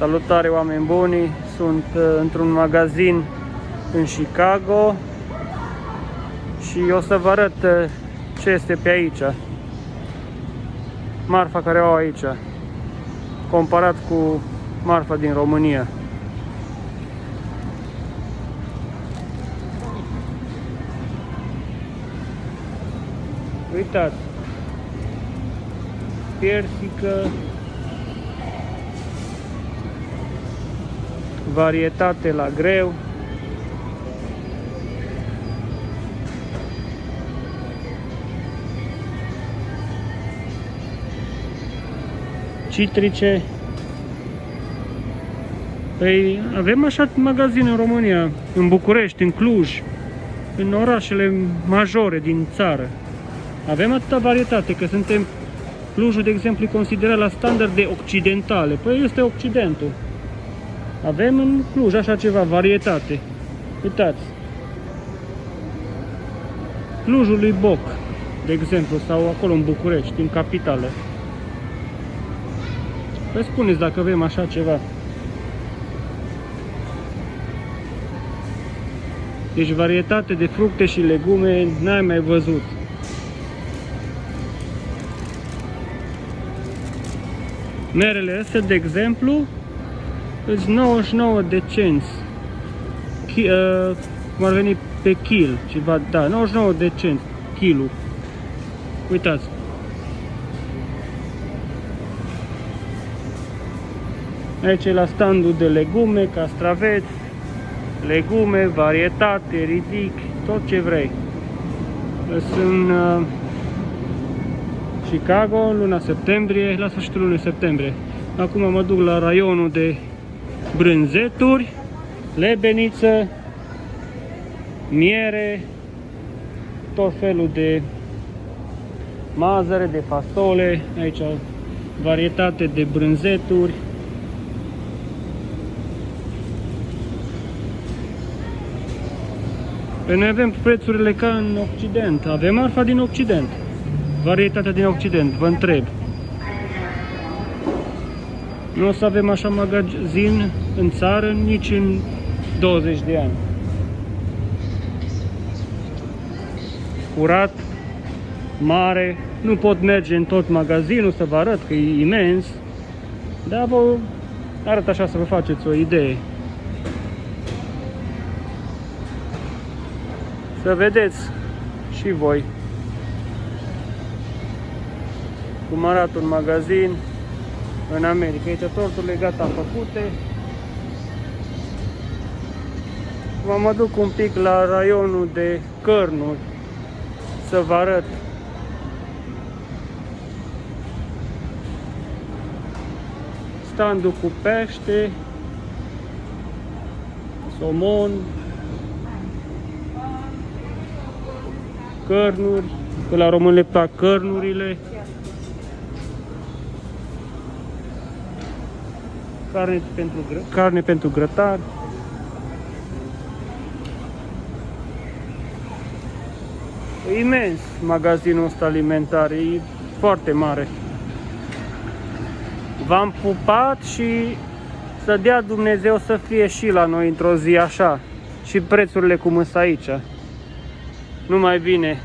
Salutare, oameni buni! Sunt într-un magazin în Chicago și o să vă arăt ce este pe aici, marfa care o au aici, comparat cu marfa din România. Uitați, persică, varietate la greu, citrice. Păi avem așa magazine în România, în București, în Cluj, în orașele majore din țară. Avem atâta varietate, că suntem, Clujul, de exemplu, e considerat la standarde occidentale. Păi este Occidentul. Avem în Cluj așa ceva, varietate. Uitați. Clujul lui Boc, de exemplu, sau acolo în București, în capitală. Păi spuneți dacă avem așa ceva. Deci varietate de fructe și legume n-ai mai văzut. Merele astea, de exemplu, sunt 99 de cenți. Cum ar veni pe kil, ceva, da, 99 de cenți kilul. Uitați. Aici e la standul de legume, castraveți, legume, varietate, ridic, tot ce vrei. Sunt Chicago, în luna septembrie, la sfârșitul lunii septembrie. Acum mă duc la raionul de brânzeturi, lebeniță, miere, tot felul de mazăre, de fasole, aici varietate de brânzeturi. Păi noi avem prețurile ca în Occident, avem marfa din Occident, varietatea din Occident, vă întreb. Nu o să avem așa magazin în țară nici în 20 de ani. Curat, mare, nu pot merge în tot magazinul să vă arăt că e imens, dar vă arăt așa să vă faceți o idee. Să vedeți și voi cum arată un magazin în America. Aici torturile gata făcute. Mă duc un pic la raionul de cărnuri să vă arăt. Standul cu pește, somon, cărnuri, că la român le plac cărnurile, carne pentru grătar, e imens magazinul ăsta alimentar, e foarte mare. V-am pupat și să dea Dumnezeu să fie și la noi într-o zi așa, și prețurile cum sunt aici. Numai bine!